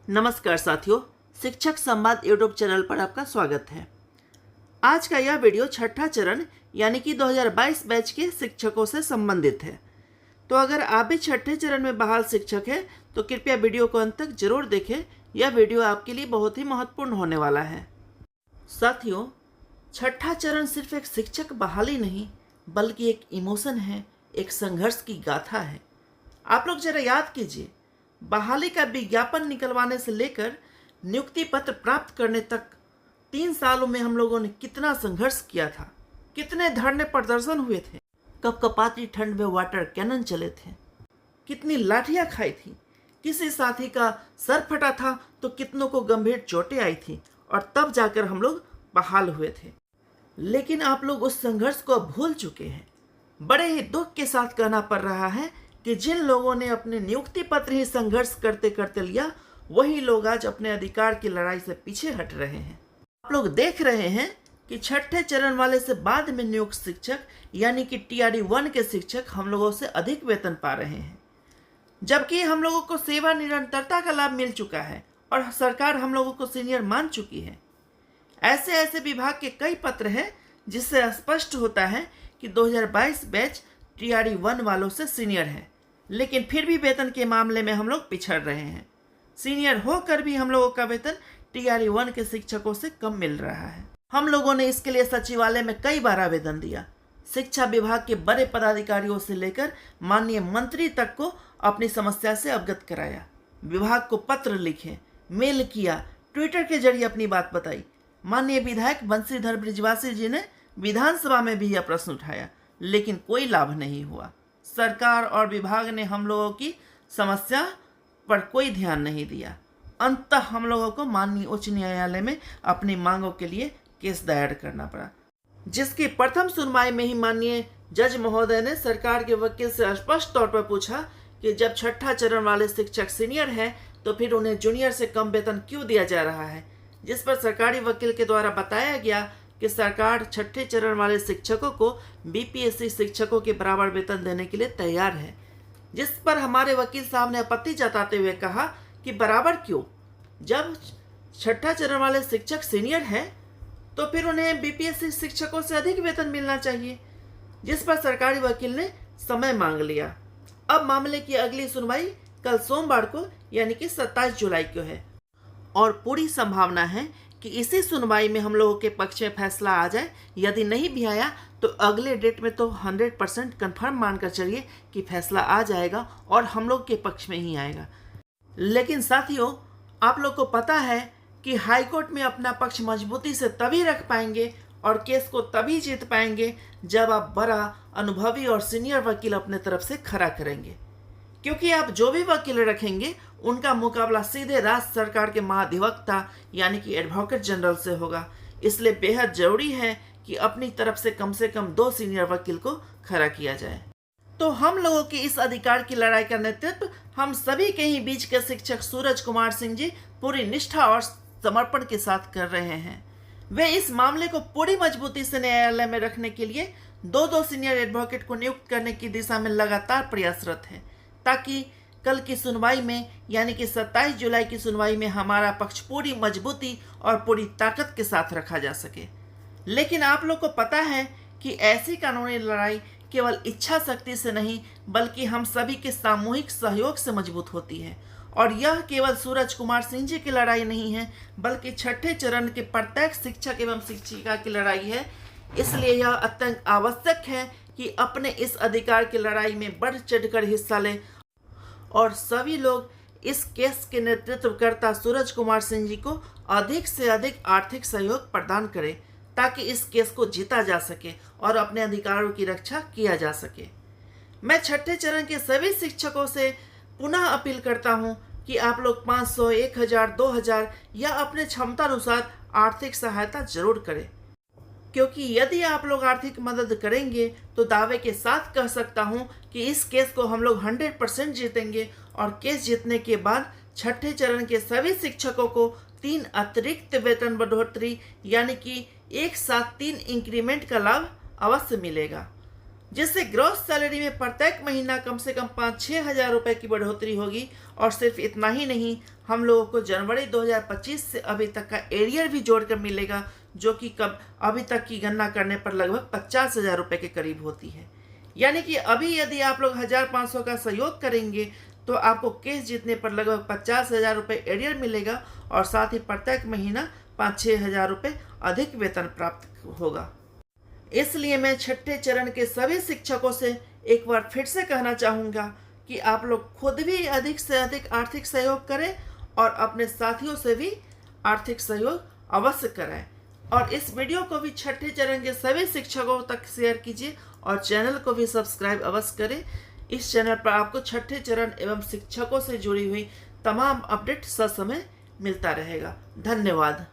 नमस्कार साथियों, शिक्षक संवाद यूट्यूब चैनल पर आपका स्वागत है। आज का यह वीडियो छठा चरण यानी कि 2022 बैच के शिक्षकों से संबंधित है। तो अगर आप भी छठे चरण में बहाल शिक्षक हैं तो कृपया वीडियो को अंत तक जरूर देखें। यह वीडियो आपके लिए बहुत ही महत्वपूर्ण होने वाला है। साथियों, छठा चरण सिर्फ एक शिक्षक बहाली नहीं बल्कि एक इमोशन है, एक संघर्ष की गाथा है। आप लोग जरा याद कीजिए, बहाली का विज्ञापन निकलवाने से लेकर नियुक्ति पत्र प्राप्त करने तक 3 सालों में हम लोगों ने कितना संघर्ष किया था, कितने धरने प्रदर्शन हुए थे, कपकपाती ठंड में वाटर कैनन चले थे, कितनी लाठियां खाई थी, किसी साथी का सर फटा था तो कितनों को गंभीर चोटें आई थी और तब जाकर हम लोग बहाल हुए थे। लेकिन आप लोग उस संघर्ष को अब भूल चुके हैं। बड़े ही दुख के साथ कहना पड़ रहा है कि जिन लोगों ने अपने नियुक्ति पत्र ही संघर्ष करते करते लिया, वही लोग आज अपने अधिकार की लड़ाई से पीछे हट रहे हैं। आप लोग देख रहे हैं कि छठे चरण वाले से बाद में नियुक्त शिक्षक यानी कि TRD 1 के शिक्षक हम लोगों से अधिक वेतन पा रहे हैं, जबकि हम लोगों को सेवा निरंतरता का लाभ मिल चुका है और सरकार हम लोगों को सीनियर मान चुकी है। ऐसे ऐसे विभाग के कई पत्र हैं जिससे स्पष्ट होता है कि 2022 बैच TRD 1 वालों से सीनियर है, लेकिन फिर भी वेतन के मामले में हम लोग पिछड़ रहे हैं। सीनियर होकर भी हम लोगों का वेतन TRD 1 के शिक्षकों से कम मिल रहा है। हम लोगों ने इसके लिए सचिवालय में कई बार आवेदन दिया, शिक्षा विभाग के बड़े पदाधिकारियों से लेकर माननीय मंत्री तक को अपनी समस्या से अवगत कराया, विभाग को पत्र लिखे, मेल किया, ट्विटर के जरिए अपनी बात बताई। माननीय विधायक बंशीधर बृजवासी जी ने विधानसभा में भी यह प्रश्न उठाया, लेकिन कोई लाभ नहीं हुआ। सरकार और विभाग ने हम लोगों की समस्या पर कोई ध्यान नहीं दिया। अंततः हम लोगों को माननीय उच्च न्यायालय में अपनी मांगों के लिए केस दायर करना पड़ा, जिसकी प्रथम सुनवाई में ही माननीय जज महोदय ने सरकार के वकील से स्पष्ट तौर पर पूछा कि जब छठा चरण वाले शिक्षक सीनियर हैं तो फिर उन्हें जूनियर से कम वेतन क्यों दिया जा रहा है, जिस पर सरकारी वकील के द्वारा बताया गया कि सरकार छठे चरण वाले शिक्षकों को BPSC शिक्षकों के बराबर वेतन देने के लिए तैयार है। जिस पर हमारे वकील साहब ने आपत्ति जताते हुए कहा कि बराबर क्यों, जब छठा चरण वाले शिक्षक सीनियर हैं तो फिर उन्हें BPSC शिक्षकों से अधिक वेतन मिलना चाहिए, जिस पर सरकारी वकील ने समय मांग लिया। अब मामले की अगली सुनवाई कल सोमवार को यानी कि 27 जुलाई को है और पूरी संभावना है कि इसी सुनवाई में हम लोगों के पक्ष में फैसला आ जाए। यदि नहीं भी आया तो अगले डेट में तो 100% कन्फर्म मानकर चलिए कि फैसला आ जाएगा और हम लोग के पक्ष में ही आएगा। लेकिन साथियों, आप लोग को पता है कि हाई कोर्ट में अपना पक्ष मजबूती से तभी रख पाएंगे और केस को तभी जीत पाएंगे जब आप बड़ा अनुभवी और सीनियर वकील अपने तरफ से खड़ा करेंगे, क्योंकि आप जो भी वकील रखेंगे उनका मुकाबला सीधे राज्य सरकार के महाधिवक्ता यानी कि एडवोकेट जनरल से होगा। इसलिए बेहद जरूरी है कि अपनी तरफ से कम 2 सीनियर वकील को खड़ा किया जाए। तो हम लोगों की इस अधिकार की लड़ाई का नेतृत्व हम सभी के ही बीच के शिक्षक सूरज कुमार सिंह जी पूरी निष्ठा और समर्पण के साथ कर रहे हैं। वे इस मामले को पूरी मजबूती से न्यायालय में रखने के लिए 2 सीनियर एडवोकेट को नियुक्त करने की दिशा में लगातार प्रयासरत है, ताकि कल की सुनवाई में यानी कि 27 जुलाई की सुनवाई में हमारा पक्ष पूरी मजबूती और पूरी ताकत के साथ रखा जा सके। लेकिन आप लोग को पता है कि ऐसी कानूनी लड़ाई केवल इच्छा शक्ति से नहीं बल्कि हम सभी के सामूहिक सहयोग से मजबूत होती है। और यह केवल सूरज कुमार सिंह जी की लड़ाई नहीं है बल्कि छठे चरण के प्रत्येक शिक्षक एवं शिक्षिका की लड़ाई है। इसलिए यह अत्यंत आवश्यक है कि अपने इस अधिकार की लड़ाई में बढ़ चढ़कर हिस्सा लें और सभी लोग इस केस के नेतृत्वकर्ता सूरज कुमार सिंह जी को अधिक से अधिक आर्थिक सहयोग प्रदान करें, ताकि इस केस को जीता जा सके और अपने अधिकारों की रक्षा किया जा सके। मैं छठे चरण के सभी शिक्षकों से पुनः अपील करता हूं कि आप लोग 500, 1000, 2000 या अपने क्षमता अनुसार आर्थिक सहायता जरूर करें, क्योंकि यदि आप लोग आर्थिक मदद करेंगे तो दावे के साथ कह सकता हूं कि इस केस को हम लोग 100% जीतेंगे और केस जीतने के बाद छठे चरण के सभी शिक्षकों को 3 अतिरिक्त वेतन बढ़ोतरी यानी कि एक साथ 3 इंक्रीमेंट का लाभ अवश्य मिलेगा। जिससे ग्रॉस सैलरी में प्रत्येक महीना कम से कम 5-6 हज़ार रुपये की बढ़ोतरी होगी। और सिर्फ इतना ही नहीं, हम लोगों को जनवरी 2025 से अभी तक का एरियर भी जोड़कर मिलेगा, जो कि कब अभी तक की गणना करने पर लगभग 50 हज़ार रुपये के करीब होती है। यानी कि अभी यदि आप लोग 1500 का सहयोग करेंगे तो आपको केस जीतने पर लगभग 50 हज़ार रुपये एरियर मिलेगा और साथ ही प्रत्येक महीना 5-6 हज़ार रुपये अधिक वेतन प्राप्त होगा। इसलिए मैं छठे चरण के सभी शिक्षकों से एक बार फिर से कहना चाहूँगा कि आप लोग खुद भी अधिक से अधिक आर्थिक सहयोग करें और अपने साथियों से भी आर्थिक सहयोग अवश्य कराएं। और इस वीडियो को भी छठे चरण के सभी शिक्षकों तक शेयर कीजिए और चैनल को भी सब्सक्राइब अवश्य करें। इस चैनल पर आपको छठे चरण एवं शिक्षकों से जुड़ी हुई तमाम अपडेट ससमय मिलता रहेगा। धन्यवाद।